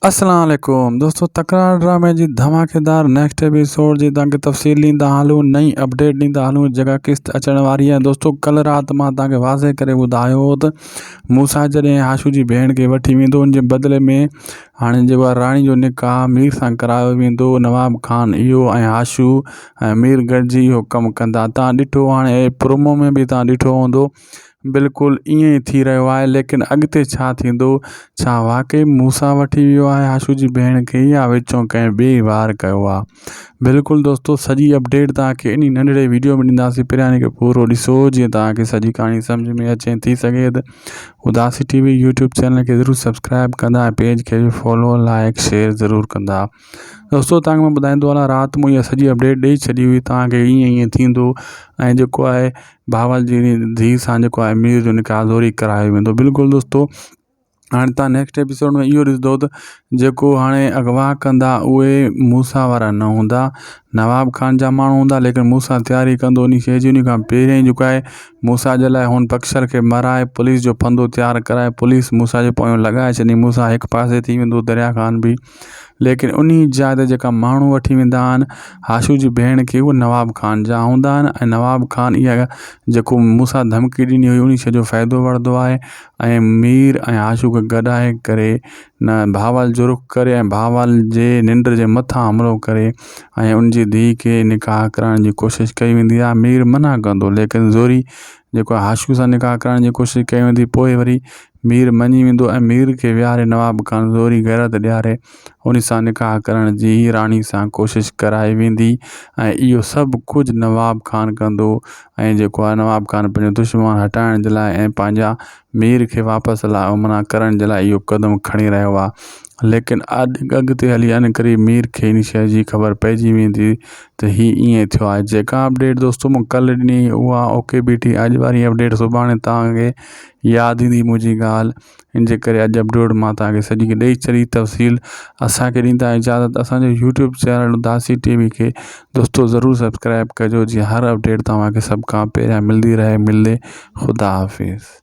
अस्सलाम वालेकुम दोस्तों, तकरार ड्रामे जी धमाकेदार नेक्स्ट एपिसोड जी तव्हांखे तफ़सील ॾींदा हलूं, नई अपडेट ॾींदा हलूं। जगह किस्त अचण वारी आहे दोस्तों। कल राति मां तव्हांखे वाज़े करे ॿुधायो हो त मूसा जॾहिं आशू जी भेण खे वठी वेंदो, उन जे बदिले में हाणे जेको आहे राणी जो निकाह मीर सां करायो वेंदो। नवाब खान इहो ऐं आशू ऐं मीर गॾिजी इहो कमु कंदा। तव्हां ॾिठो हाणे प्रोमो में बि तव्हां ॾिठो हूंदो, बिल्कुलु ईअं ई थी रहियो आहे। लेकिन अॻिते छा थींदो? छा वाकई मूसा वठी वियो आहे आशू जी भेण खे, या विचों कंहिं ॿिए वार कयो आहे? बिल्कुलु दोस्तों, सॼी अपडेट तव्हांखे इन नंढड़े वीडियो में ॾींदासीं। पहिरियां खे पूरो ॾिसो जीअं तव्हांखे सॼी कहाणी सम्झ में अचे। थी सघे त उदासी टीवी यूट्यूब चैनल खे ज़रूरु सब्सक्राइब कंदा, पेज खे बि फॉलो, लाइक, शेयर ज़रूरु कंदा। दोस्तों, तव्हांखे मां ॿुधाईंदो हलां, राति मूं इहा सॼी अपडेट ॾेई छॾी हुई तव्हांखे, ईअं थींदो। ऐं जेको आहे भावल जी धीउ सां जेको आहे मीर जो निकाह ज़ोरी करायो वेंदो। बिल्कुलु दोस्तों, हाणे तव्हां नेक्स्ट एपिसोड में इहो ॾिसंदो त जेको हाणे अगवा कंदा उहे मूसा वारा न हूंदा, नवाब खान जा माण्हू हूंदा। लेकिन मूसा तयारी कंदो उन शइ जी। उन खां पहिरियों ई जेको आहे मूसा जे लाइ हुन पक्षर खे मराए पुलिस जो फंदो तयारु कराए पुलिस मूसा जे पोयों लॻाए छॾी। मूसा हिकु पासे थी वेंदो, दरिया खान बि। लेकिन उन जाइ ते जेका माण्हू वठी वेंदा आहिनि आशू जी भेण खे, उहे नवाब खान जा हूंदा आहिनि। ऐं नवाब खान इहा जेको मूसा धमकी ॾिनी हुई उन शइ जो फ़ाइदो वठंदो आहे ऐं मीर ऐं आशू खे गॾाए करे न भावल जो रुख करे ऐं भावल जे निंड जे मथां हमिलो करे ऐं उनजी धीउ खे निकाह कराइण जी कोशिशि कई वेंदी आहे। मीर मना कंदो, लेकिन ज़ोरी जेको आहे आशू सां निकाह कराइण जी कोशिशि कई वेंदी। पोइ वरी मीर मञी वेंदो ऐं मीर खे विहारे नवाब खान ज़ोरी गैरत ॾियारे उन सां निकाह करण जी राणी सां कोशिशि कराई वेंदी। ऐं इहो सभु कुझु नवाब खान कंदो। ऐं जेको आहे नवाब खान पंहिंजो दुश्मन हटाइण जे लाइ ऐं पंहिंजा मीर खे वापसि मना करण जे लाइ इहो क़दम खणी रहियो आहे। लेकिन अॻिते हली अन करे मीर खे इन शइ जी ख़बर पइजी वेंदी त हीअ ईअं थियो आहे। जेका अपडेट दोस्तों मूं कल्ह ॾिनी उहा ओके बीठी। अॼु वारी अपडेट सुभाणे तव्हांखे यादि ईंदी मुंहिंजी ॻाल्हि, इन जे करे अॼु अपडेट मां तव्हांखे सॼी ॾेई छॾी तफ़सील। असांखे ॾींदा इजाज़त। असांजे यूट्यूब चैनल उदासी टीवी खे दोस्तों ज़रूरु सब्सक्राइब कजो, जीअं हर अपडेट तव्हांखे सभु खां पहिरियां मिलंदी रहे। ख़ुदा हाफ़िज़।